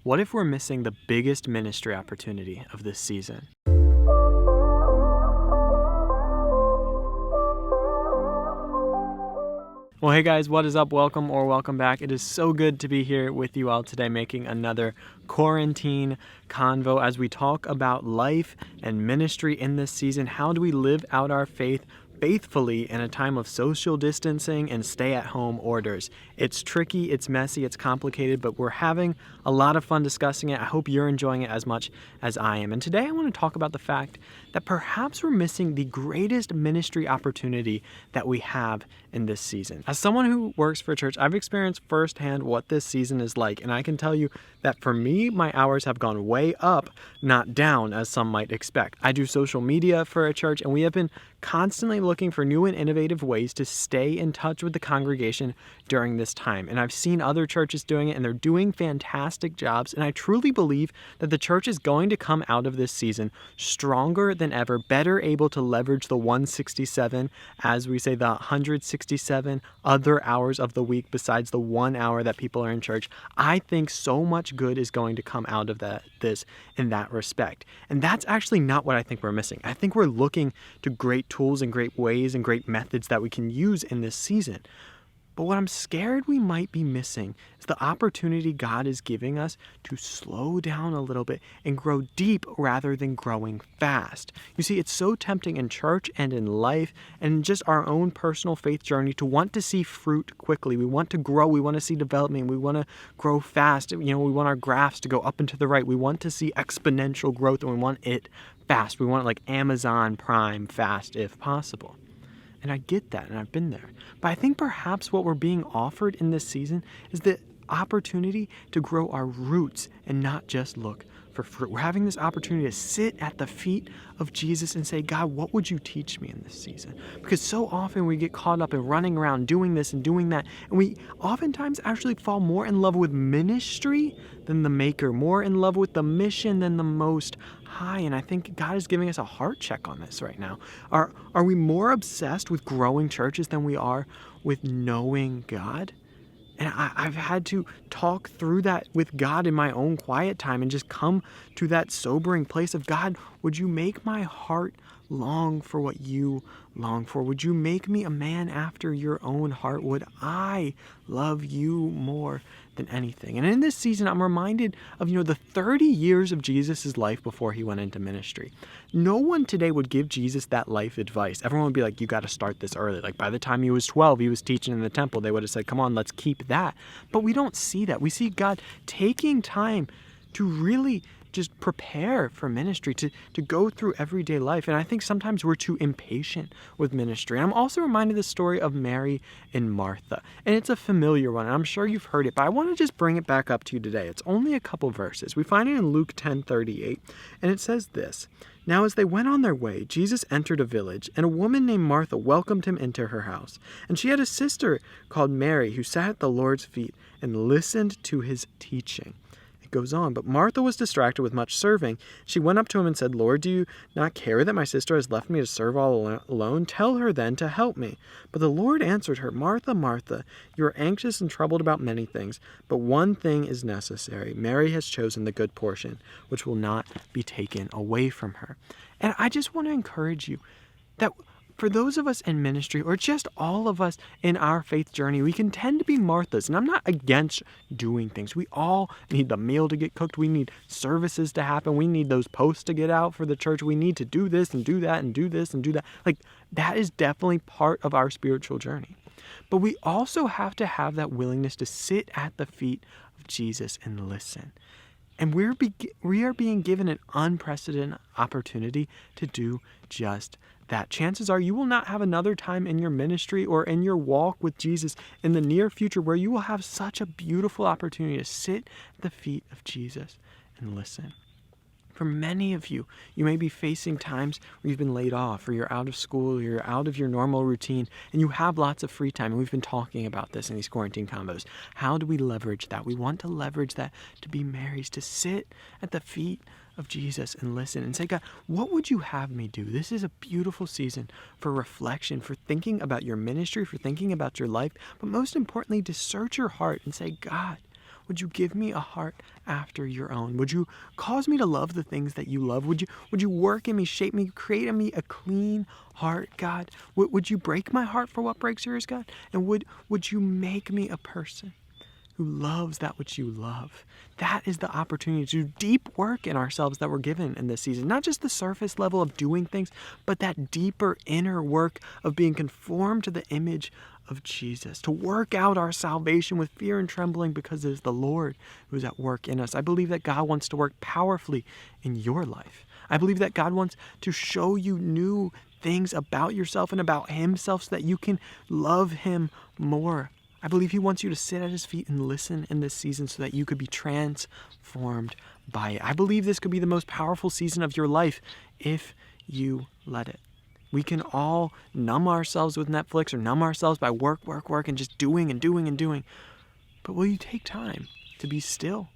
What if we're missing the biggest ministry opportunity of this season? Well, hey guys, what is up? Welcome back. It is so good to be here with you all today, making another quarantine convo as we talk about life and ministry in this season. How do we live out our faith faithfully in a time of social distancing and stay-at-home orders? It's tricky, it's messy, it's complicated, but we're having a lot of fun discussing it. I hope you're enjoying it as much as I am. And today I want to talk about the fact that perhaps we're missing the greatest ministry opportunity that we have in this season. As someone who works for a church, I've experienced firsthand what this season is like, and I can tell you that for me, my hours have gone way up, not down, as some might expect. I do social media for a church, and we have been constantly looking for new and innovative ways to stay in touch with the congregation during this time. And I've seen other churches doing it, and they're doing fantastic jobs. And I truly believe that the church is going to come out of this season stronger than ever, better able to leverage the 167, as we say, the 167 other hours of the week besides the 1 hour that people are in church. I think so much good is going to come out of this in that respect. And that's actually not what I think we're missing. I think we're looking to great tools and great ways and great methods that we can use in this season. But what I'm scared we might be missing is the opportunity God is giving us to slow down a little bit and grow deep rather than growing fast. You see, it's so tempting in church and in life and in just our own personal faith journey to want to see fruit quickly. We want to grow. We want to see development. We want to grow fast. We want our graphs to go up and to the right. We want to see exponential growth, and we want it fast. We want it like Amazon Prime fast if possible. And I get that, and I've been there. But I think perhaps what we're being offered in this season is the opportunity to grow our roots and not just look for fruit. We're having this opportunity to sit at the feet of Jesus and say, God, what would you teach me in this season? Because so often we get caught up in running around doing this and doing that, and we oftentimes actually fall more in love with ministry than the maker, more in love with the mission than the Most High. And I think God is giving us a heart check on this right now. Are we more obsessed with growing churches than we are with knowing God? And I've had to talk through that with God in my own quiet time and just come to that sobering place of, God, would you make my heart long for what you long for? Would you make me a man after your own heart? Would I love you more than anything? And in this season, I'm reminded of, the 30 years of Jesus' life before he went into ministry. No one today would give Jesus that life advice. Everyone would be like, you got to start this early. Like by the time he was 12, he was teaching in the temple. They would have said, come on, let's keep that. But we don't see that. We see God taking time to really just prepare for ministry, to go through everyday life. And I think sometimes we're too impatient with ministry. And I'm also reminded of the story of Mary and Martha. And it's a familiar one, and I'm sure you've heard it, but I want to just bring it back up to you today. It's only a couple verses. We find it in Luke 10:38, and it says this: Now as they went on their way, Jesus entered a village, and a woman named Martha welcomed him into her house. And she had a sister called Mary who sat at the Lord's feet and listened to his teaching. Goes on, but Martha was distracted with much serving. She went up to him and said, Lord, do you not care that my sister has left me to serve all alone? Tell her then to help me. But the Lord answered her, Martha, Martha, you are anxious and troubled about many things, but one thing is necessary. Mary has chosen the good portion, which will not be taken away from her. And I just want to encourage you that for those of us in ministry, or just all of us in our faith journey, we can tend to be Marthas. And I'm not against doing things. We all need the meal to get cooked. We need services to happen. We need those posts to get out for the church. We need to do this and do that and do this and do that. Like, that is definitely part of our spiritual journey. But we also have to have that willingness to sit at the feet of Jesus and listen. And we are being given an unprecedented opportunity to do just that. Chances are you will not have another time in your ministry or in your walk with Jesus in the near future where you will have such a beautiful opportunity to sit at the feet of Jesus and listen. For many of you, you may be facing times where you've been laid off, or you're out of school, or you're out of your normal routine, and you have lots of free time. And we've been talking about this in these quarantine combos. How do we leverage that? We want to leverage that to be Marys, to sit at the feet of Jesus and listen and say, God, what would you have me do? This is a beautiful season for reflection, for thinking about your ministry, for thinking about your life, but most importantly, to search your heart and say, God, would you give me a heart after your own? Would you cause me to love the things that you love? Would you work in me, shape me, create in me a clean heart, God? Would you break my heart for what breaks yours, God? And would you make me a person who loves that which you love? That is the opportunity to do deep work in ourselves that we're given in this season. Not just the surface level of doing things, but that deeper inner work of being conformed to the image of Jesus, to work out our salvation with fear and trembling because it is the Lord who is at work in us. I believe that God wants to work powerfully in your life. I believe that God wants to show you new things about yourself and about himself so that you can love him more. I believe he wants you to sit at his feet and listen in this season so that you could be transformed by it. I believe this could be the most powerful season of your life if you let it. We can all numb ourselves with Netflix or numb ourselves by work, and just doing and doing and doing. But will you take time to be still,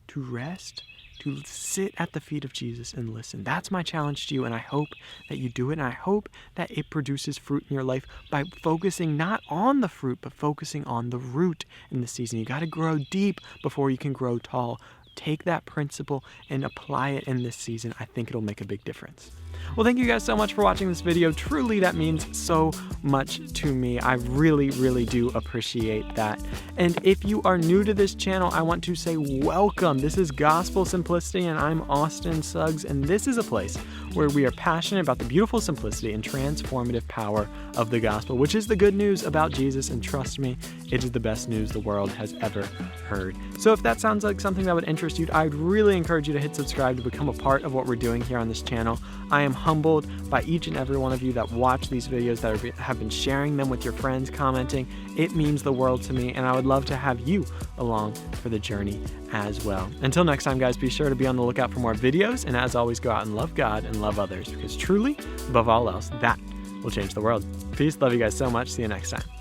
to rest, to sit at the feet of Jesus and listen? That's my challenge to you, and I hope that you do it, and I hope that it produces fruit in your life by focusing not on the fruit, but focusing on the root in the season. You got to grow deep before you can grow tall. Take that principle and apply it in this season. I think it'll make a big difference. Well, thank you guys so much for watching this video. Truly, that means so much to me. I really, really do appreciate that. And if you are new to this channel, I want to say welcome. This is Gospel Simplicity, and I'm Austin Suggs, and this is a place where we are passionate about the beautiful simplicity and transformative power of the gospel, which is the good news about Jesus, and trust me, it is the best news the world has ever heard. So if that sounds like something that would interest you, I'd really encourage you to hit subscribe to become a part of what we're doing here on this channel. I am humbled by each and every one of you that watch these videos, that have been sharing them with your friends, commenting. It means the world to me, and I would love to have you along for the journey as well. Until next time, guys, be sure to be on the lookout for more videos, and as always, go out and love God and love others, because truly, above all else, that will change the world. Peace. Love you guys so much. See you next time.